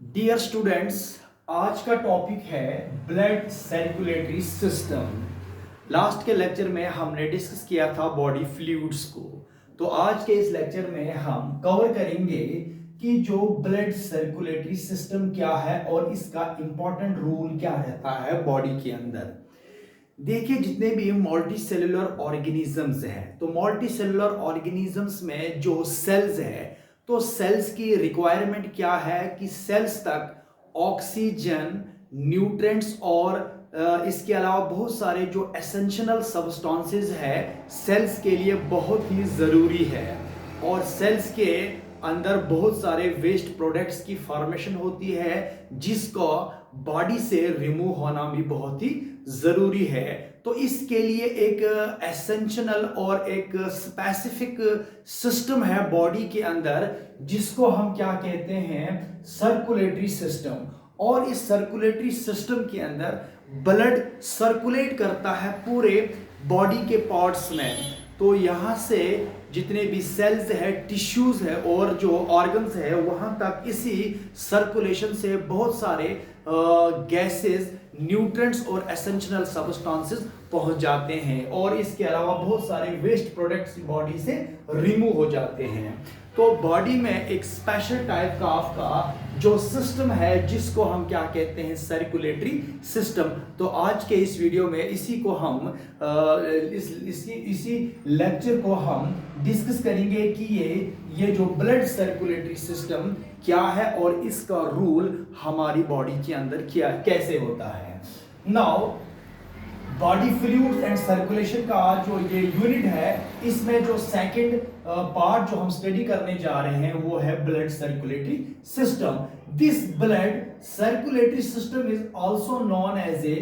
Dear students, आज का topic है ब्लड सर्कुलेटरी सिस्टम। लास्ट के लेक्चर में हमने डिस्कस किया था बॉडी फ्लूइड्स को। तो आज के इस लेक्चर में हम कवर करेंगे कि जो ब्लड सर्कुलेटरी सिस्टम क्या है और इसका इंपॉर्टेंट रोल क्या रहता है बॉडी के अंदर। देखिए, जितने भी मल्टी सेलुलर ऑर्गेनिजम्स हैं, तो मल्टी सेलुलर ऑर्गेनिजम्स में जो सेल्स है, तो सेल्स की रिक्वायरमेंट क्या है कि सेल्स तक ऑक्सीजन, न्यूट्रिएंट्स और इसके अलावा बहुत सारे जो एसेंशियल सब्सटेंसेस है सेल्स के लिए बहुत ही ज़रूरी है। और सेल्स के अंदर बहुत सारे वेस्ट प्रोडक्ट्स की फॉर्मेशन होती है जिसको बॉडी से रिमूव होना भी बहुत ही ज़रूरी है। तो इसके लिए एक एसेंशियल और एक स्पेसिफिक सिस्टम है बॉडी के अंदर जिसको हम क्या कहते हैं, सर्कुलेटरी सिस्टम। और इस सर्कुलेटरी सिस्टम के अंदर ब्लड सर्कुलेट करता है पूरे बॉडी के पार्ट्स में। तो यहाँ से जितने भी सेल्स है, टिश्यूज है और जो ऑर्गन्स है वहाँ तक इसी सर्कुलेशन से बहुत सारे गैसेस, न्यूट्रिएंट्स और एसेंशियल सब्सटेंसेस पहुंच जाते हैं। और इसके अलावा बहुत सारे वेस्ट प्रोडक्ट्स बॉडी से रिमूव हो जाते हैं। तो बॉडी में एक स्पेशल टाइप का आपका जो सिस्टम है जिसको हम क्या कहते हैं, सर्कुलेटरी सिस्टम। तो आज के इस वीडियो में इसी को हम इसी लेक्चर को हम डिस्कस करेंगे कि ये जो ब्लड सर्कुलेटरी सिस्टम क्या है और इसका रूल हमारी बॉडी के अंदर क्या कैसे होता है। Now body fluids and circulation का जो ये यूनिट है, इसमें जो सेकंड पार्ट जो हम स्टडी करने जा रहे हैं वो है blood circulatory system. This blood circulatory system is also known as a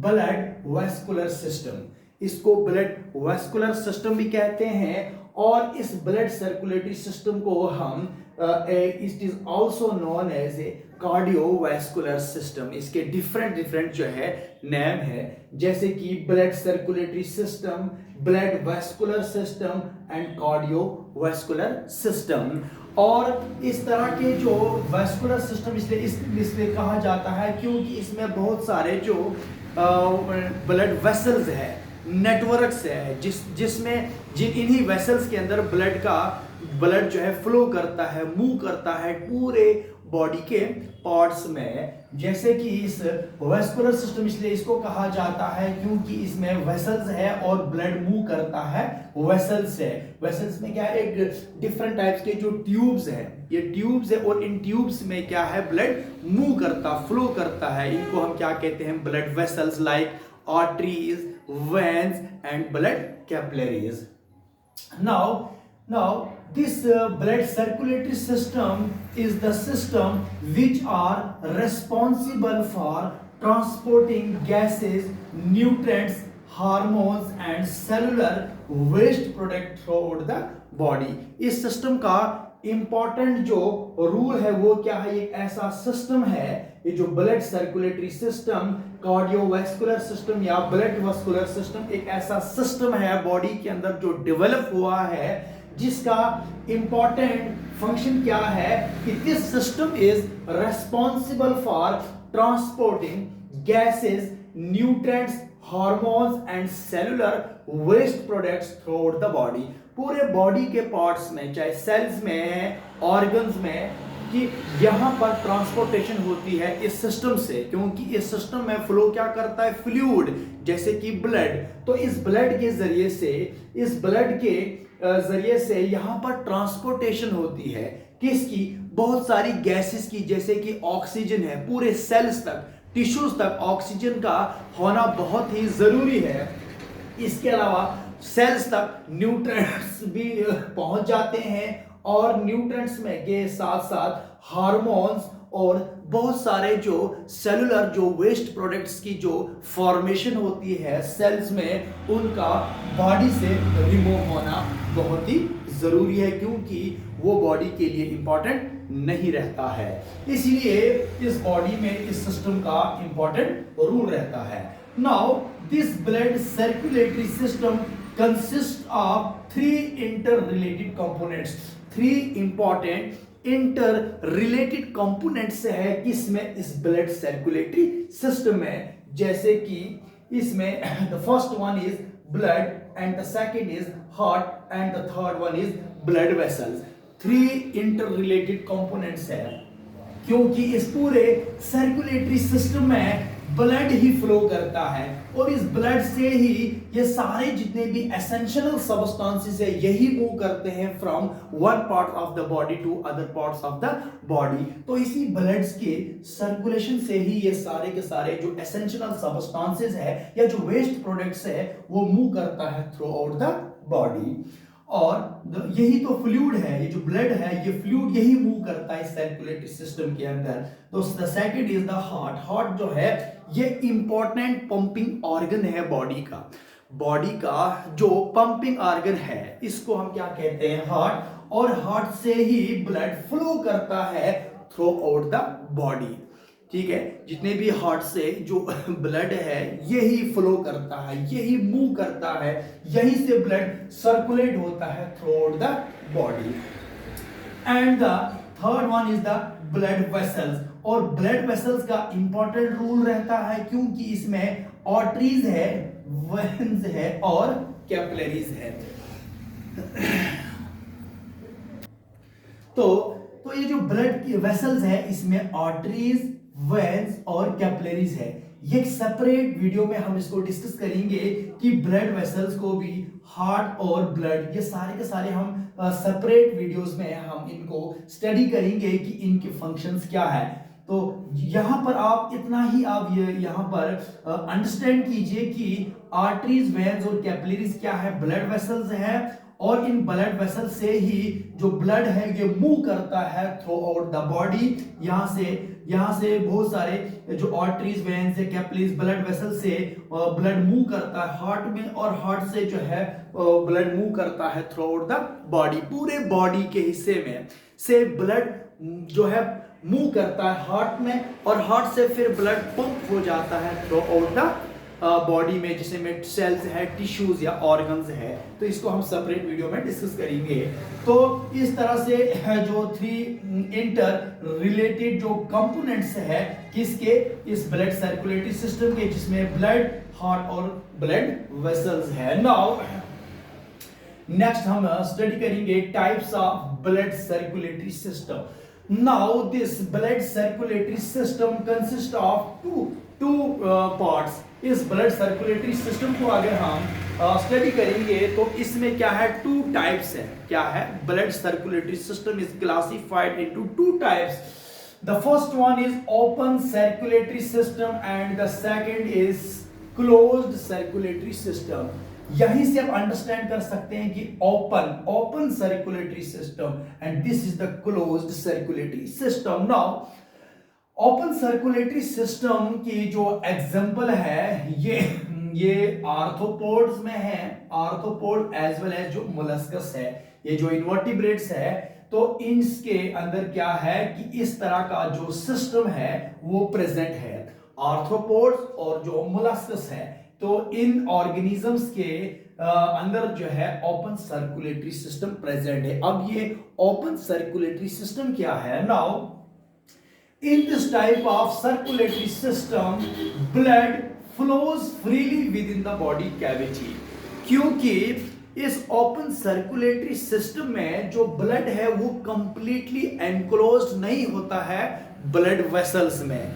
blood vascular system. इसको ब्लड वेस्कुलर सिस्टम भी कहते हैं। और इस ब्लड सर्कुलेटरी सिस्टम को हम it is also known as a cardiovascular system. इसके डिफरेंट जो है नेम है, जैसे कि blood circulatory system, blood vascular system and cardiovascular system. और इस तरह के जो वैस्कुलर सिस्टम इसलिए कहा जाता है क्योंकि इसमें बहुत सारे जो ब्लड वेसल्स है, नेटवर्क्स है, जिसमें इन्हीं वेसल्स के अंदर ब्लड जो है फ्लो करता है, मूव करता है पूरे बॉडी के पार्ट्स में। जैसे कि इस वेस्कुलर सिस्टम इसलिए इसको कहा जाता है क्योंकि इसमें वेसल्स है और ब्लड मूव करता है वेसल्स से। वेसल्स में क्या है, एक डिफरेंट टाइप्स के जो ट्यूब्स है, ये ट्यूब्स है और इन ट्यूब्स में क्या है, ब्लड मूव करता, फ्लो करता है। इनको हम क्या कहते हैं, blood vessels like arteries, veins and blood capillaries. Now, this blood circulatory system is the system which are responsible for transporting gases, nutrients, hormones and cellular waste product throughout the body। इस system का important जो rule है वो क्या है, एक ऐसा system है, ये जो blood circulatory system, cardiovascular system या ब्लड वैस्कुलर सिस्टम, एक ऐसा सिस्टम है बॉडी के अंदर जो डेवलप हुआ है जिसका इंपॉर्टेंट फंक्शन क्या है कि this system is responsible for transporting gases, nutrients, hormones and cellular waste products through the body. पूरे बॉडी के पार्ट्स में, चाहे सेल्स में, ऑर्गन्स में, कि यहां पर ट्रांसपोर्टेशन होती है इस सिस्टम से, क्योंकि इस सिस्टम में फ्लो क्या करता है, फ्लूइड, जैसे कि ब्लड। तो इस ब्लड के जरिए से यहां पर ट्रांसपोर्टेशन होती है किसकी, बहुत सारी गैसेस की, जैसे कि ऑक्सीजन है, पूरे सेल्स तक, टिश्यूज तक ऑक्सीजन का होना बहुत ही जरूरी है। इसके अलावा सेल्स तक न्यूट्रिएंट्स भी पहुंच जाते हैं और न्यूट्रिएंट्स में के साथ साथ हार्मोन्स और बहुत सारे जो सेलुलर जो वेस्ट प्रोडक्ट्स की जो फॉर्मेशन होती है सेल्स में, उनका बॉडी से रिमूव होना बहुत ही जरूरी है क्योंकि वो बॉडी के लिए इंपॉर्टेंट नहीं रहता है। इसलिए इस बॉडी में इस सिस्टम का इंपॉर्टेंट रूल रहता है। Now this blood circulatory system consists of three interrelated components, three important inter related components है किसमें, इस ब्लड सर्कुलेटरी सिस्टम में। जैसे कि इसमें the first one is blood and the second is heart and the third one is blood vessels. 3 inter related components है, क्योंकि इस पूरे सर्कुलेटरी सिस्टम में ब्लड ही फ्लो करता है और इस ब्लड से ही ये सारे जितने भी एसेंशियल सबस्टेंसेस है यही मूव करते हैं from one part of the body to other parts of the body. तो इसी ब्लड्स के सर्कुलेशन से ही ये सारे के सारे जो एसेंशियल सबस्टेंसेस है या जो वेस्ट प्रोडक्ट्स है वो मूव करता है थ्रू आउट द बॉडी। और यही तो फ्लूइड है, ये जो ब्लड है ये फ्लूइड यही मूव करता है सर्कुलेटरी सिस्टम के अंदर। तो the second is the heart. Heart जो है ये इंपॉर्टेंट पंपिंग ऑर्गन है बॉडी का। बॉडी का जो पंपिंग ऑर्गन है इसको हम क्या कहते हैं, हार्ट। और हार्ट से ही ब्लड फ्लो करता है थ्रू आउट द बॉडी। ठीक है, जितने भी हार्ट से जो ब्लड है यही फ्लो करता है, यही मूव करता है, यही से ब्लड सर्कुलेट होता है through out the body. And the third one is the blood vessels. और ब्लड वेसल्स का इंपॉर्टेंट रोल रहता है क्योंकि इसमें आर्टरीज है, वेन्स है और कैपिलरीज है। तो ये जो ब्लड वेसल्स है इसमें आर्टरीज, वेन्स और कैपिलरीज है। ये सेपरेट वीडियो में हम इसको डिस्कस करेंगे कि ब्लड वेसल्स को भी हार्ट और ब्लड ये सारे के सारे हम सेपरेट वीडियोस में हम इनको स्टडी करेंगे कि इनके फंक्शंस क्या है। तो यहां पर आप इतना ही आप ये यहां पर अंडरस्टैंड कीजिए कि आर्टरीज, वेन्स और कैपिलरीज क्या है, ब्लड वेसल्स है। और इन ब्लड वेसल से ही जो ब्लड है ये मूव करता है थ्रू आउट द बॉडी। यहाँ से बहुत सारे जो arteries, veins, capillaries, blood vessel से ब्लड मूव करता है हार्ट में, और हार्ट से जो है ब्लड मूव करता है थ्रू आउट द बॉडी। पूरे बॉडी के हिस्से में से ब्लड जो है मूव करता है हार्ट में, और हार्ट से फिर ब्लड पंप हो जाता है थ्रू आउट द बॉडी में, जिसमें सेल्स है, टिश्यूज या ऑर्गन्स है। तो इसको हम सेपरेट वीडियो में डिस्कस करेंगे। तो इस तरह से जो 3 इंटर रिलेटेड जो कंपोनेंट्स है किसके, इस ब्लड सर्कुलेटरी सिस्टम के, जिसमें ब्लड, हार्ट और ब्लड वेसल्स है। नाउ नेक्स्ट हम स्टडी करेंगे types of blood circulatory system. Now this blood circulatory system consists of two parts. इस ब्लड सर्कुलेटरी सिस्टम को अगर हम स्टडी करेंगे तो इसमें क्या है, 2 टाइप्स है। क्या है, blood circulatory system is classified into 2 types. The first one is open circulatory system and the second is closed circulatory system. यहीं से आप अंडरस्टैंड कर सकते हैं कि open circulatory system and this is the closed circulatory system. Now open circulatory system की जो example है ये आर्थ्रोपोड्स में है, आर्थ्रोपोड एज वेल एज जो मोलस्कस है, ये जो इनवर्टिब्रेट्स है। तो इनके अंदर क्या है कि इस तरह का जो सिस्टम है वो प्रेजेंट है, आर्थ्रोपोड्स और जो मोलस्कस है। तो इन ऑर्गेनिजम्स के अंदर जो है ओपन सर्कुलेटरी सिस्टम प्रेजेंट है। अब ये ओपन सर्कुलेटरी सिस्टम क्या है, now in this type of circulatory system blood flows freely with in the body cavity. क्योंकि इस ओपन सर्कुलेटरी सिस्टम में जो ब्लड है वो कंप्लीटली एनक्लोज्ड नहीं होता है ब्लड वेसल्स में।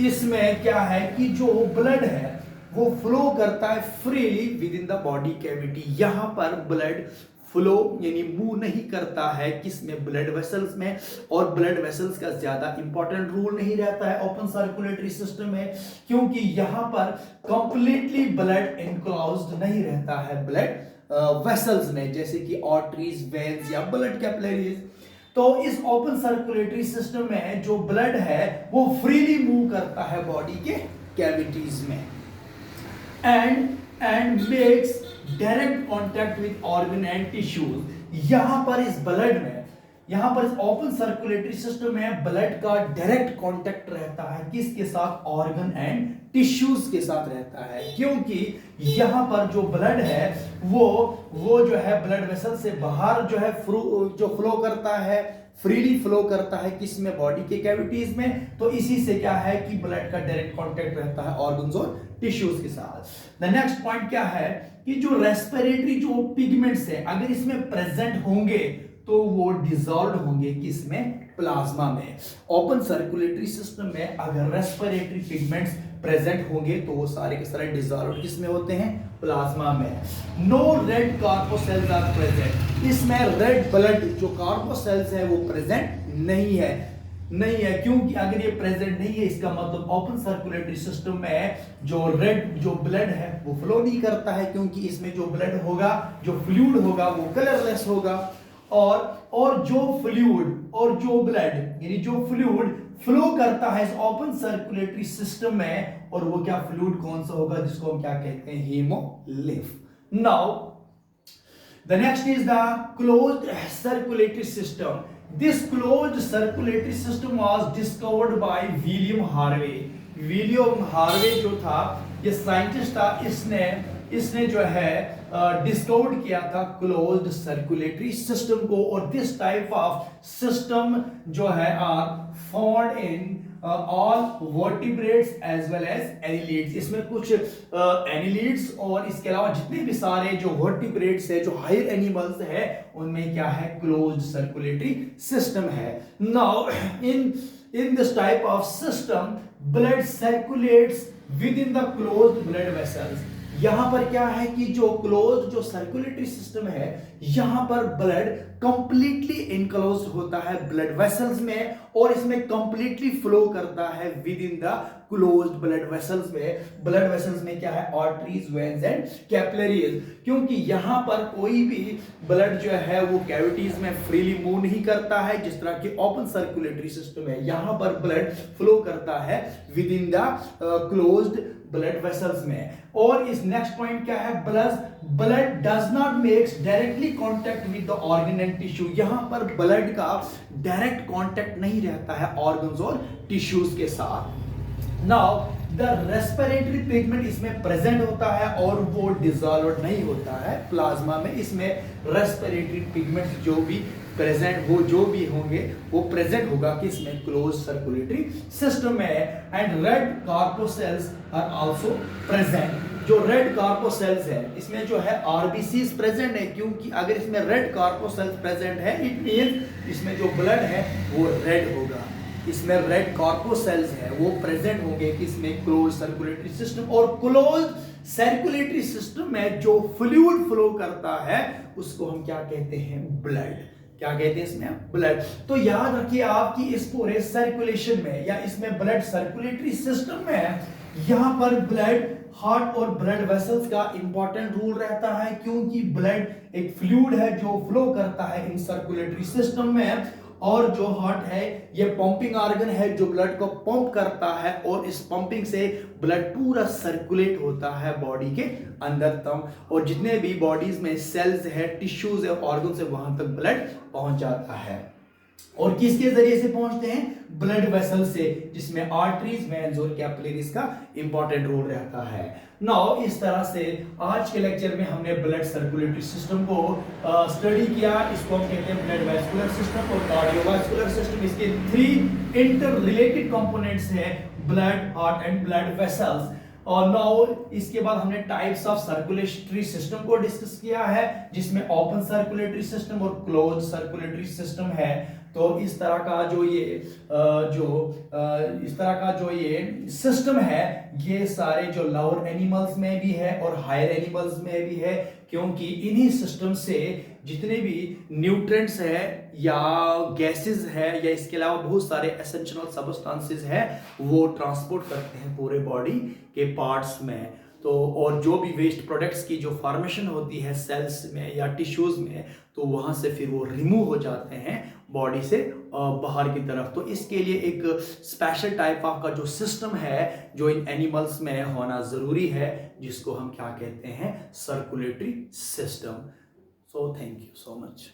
इसमें क्या है कि जो ब्लड है वो फ्लो करता है freely with in the body cavity. यहां पर ब्लड फ्लो यानी मूव नहीं करता है किसमें, ब्लड वेसल्स में। और ब्लड वेसल्स का ज्यादा इंपॉर्टेंट रोल नहीं रहता है ओपन सर्कुलेटरी सिस्टम में, क्योंकि यहां पर कंप्लीटली ब्लड एनक्लोज्ड नहीं रहता है ब्लड वेसल्स में, जैसे कि आर्टरीज, वेन्स या ब्लड कैपिलरीज। तो इस ओपन सर्कुलेटरी सिस्टम में जो ब्लड है वो फ्रीली मूव करता है बॉडी के कैविटीज में and makes direct contact with organ and tissues। यहां पर इस ब्लड में, यहां पर इस ओपन सर्कुलेटरी सिस्टम में ब्लड का डायरेक्ट कांटेक्ट रहता है किसके साथ, ऑर्गन एंड टिश्यूज के साथ रहता है। क्योंकि यहां पर जो ब्लड है वो जो है ब्लड वेसल से बाहर जो है फ्लो करता है फ्रीली फ्लो करता है किसमें, बॉडी के कैविटीज में। तो इसी से क्या है कि ब्लड का डायरेक्ट कांटेक्ट रहता है ऑर्गन्स और टिश्यूज के साथ। द नेक्स्ट पॉइंट क्या है कि जो रेस्पिरेटरी जो पिगमेंट्स है अगर इसमें प्रेजेंट होंगे तो वो डिसॉल्व होंगे किसमें, प्लाज्मा में। ओपन सर्कुलेटरी सिस्टम में अगर रेस्पिरेटरी पिगमेंट्स प्रेजेंट होंगे तो वो सारे के सारे डिसॉल्व किसमें होते हैं, प्लाज्मा में। No red corpuscles are present, इसमें रेड ब्लड जो कार्पोसेल्स है वो प्रेजेंट नहीं है क्योंकि अगर ये प्रेजेंट नहीं है इसका मतलब ओपन सर्कुलेटरी सिस्टम में जो रेड जो ब्लड है वो फ्लो नहीं करता है, क्योंकि इसमें जो ब्लड होगा, जो फ्लूइड होगा वो कलरलेस होगा। और जो फ्लूइड और जो ब्लड यानी जो फ्लूइड फ्लो करता है इस ओपन सर्कुलेटरी सिस्टम में, और वो क्या फ्लूइड कौन सा होगा, जिसको हम क्या कहते हैं, haemolymph. Now the next is the closed circulatory system. This closed circulatory system was discovered by William Harvey. William Harvey जो था ये साइंटिस्ट था, इसने जो है डिस्कवर किया था क्लोज्ड सर्कुलेटरी सिस्टम को। और दिस टाइप ऑफ सिस्टम जो है are found in all vertebrates as well as annelids. इसमें कुछ एनिलिड्स और इसके अलावा जितने भी सारे जो वर्टिब्रेट्स है, जो हायर एनिमल्स है, उनमें क्या है, क्लोज्ड सर्कुलेटरी सिस्टम है। Now in this type of system blood circulates within the closed blood vessels। यहां पर क्या है कि जो क्लोज्ड जो सर्कुलेटरी सिस्टम है यहां पर ब्लड कंप्लीटली इनक्लोज्ड होता है ब्लड वेसल्स में, और इसमें कंप्लीटली फ्लो करता है with in the closed blood vessels में। ब्लड वेसल्स में क्या है, आर्टरीज, वेन्स एंड कैपिलरीज, क्योंकि यहां पर कोई भी ब्लड जो है वो कैविटीज में फ्रीली मूव नहीं करता है जिस तरह की ओपन सर्कुलेटरी सिस्टम है। यहां पर ब्लड फ्लो करता है with in the closed blood vessels में। और इस नेक्स्ट पॉइंट क्या है, blood does not makes directly contact with the organ and tissue. यहां पर ब्लड का डायरेक्ट कांटेक्ट नहीं रहता है ऑर्गन्स और टिश्यूज के साथ। नाउ द रेस्पिरेटरी पिगमेंट इसमें प्रेजेंट होता है और वो डिसॉल्व नहीं होता है प्लाज्मा में। इसमें रेस्पिरेटरी पिगमेंट जो भी प्रेजेंट वो जो भी होंगे वो प्रेजेंट होगा कि इसमें क्लोज सर्कुलेटरी सिस्टम में। And red corpuscles are also present. जो रेड कार्पोसेल्स है इसमें जो है आरबीसीज प्रेजेंट है, क्योंकि अगर इसमें रेड कार्पोसेल्स प्रेजेंट है इट मींस इसमें जो ब्लड है वो रेड होगा। इसमें रेड कार्पोसेल्स है वो प्रेजेंट होंगे कि इसमें क्लोज सर्कुलेटरी सिस्टम, और क्लोज सर्कुलेटरी सिस्टम में जो फ्लूइड फ्लो करता है उसको हम क्या कहते हैं, ब्लड। क्या कहते हैं इसमें, ब्लड। तो याद रखिए आपकी इस पूरे सर्कुलेशन में या इसमें ब्लड सर्कुलेटरी सिस्टम में यहां पर ब्लड, हार्ट और ब्लड वेसल्स का इंपॉर्टेंट रोल रहता है, क्योंकि ब्लड एक फ्लूइड है जो फ्लो करता है इन सर्कुलेटरी सिस्टम में। और जो हार्ट है ये पंपिंग ऑर्गन है जो ब्लड को पंप करता है, और इस पंपिंग से ब्लड पूरा सर्कुलेट होता है बॉडी के अंदर तक, और जितने भी बॉडीज में सेल्स है, टिश्यूज है, ऑर्गन्स है, वहां तक ब्लड पहुंच जाता है। और किसके जरिए से पहुंचते हैं, ब्लड वेसल से, जिसमें आर्टरीज, वेन्स और कैपिलरीज का इंपॉर्टेंट रोल रहता है। नाउ इस तरह से आज के लेक्चर में हमने ब्लड सर्कुलेटरी सिस्टम को स्टडी किया। इसको हम कहते हैं ब्लड वैस्कुलर सिस्टम और कार्डियोवैस्कुलर सिस्टम। इसके 3 इंटर रिलेटेड कंपोनेंट्स हैं, blood, heart and blood vessels. और नाउ इसके बाद हमने टाइप्स ऑफ सर्कुलेटरी सिस्टम को डिस्कस किया है, जिसमें ओपन सर्कुलेटरी सिस्टम और क्लोज सर्कुलेटरी सिस्टम है। तो इस तरह का जो ये सिस्टम है ये सारे जो लोअर एनिमल्स में भी है और हायर एनिमल्स में भी है, क्योंकि इन्हीं सिस्टम से जितने भी न्यूट्रिएंट्स है या गैसेस है या इसके अलावा बहुत सारे एसेंशियल सब्सटेंसेस है वो ट्रांसपोर्ट करते हैं पूरे बॉडी के पार्ट्स में। तो और जो भी वेस्ट प्रोडक्ट्स की जो फॉर्मेशन होती है सेल्स में या टिश्यूज में, तो वहां से फिर वो रिमूव हो जाते हैं बॉडी से बाहर की तरफ। तो इसके लिए एक स्पेशल टाइप ऑफ का जो सिस्टम है जो इन एनिमल्स में होना जरूरी है, जिसको हम क्या कहते हैं, circulatory system. So thank you so much.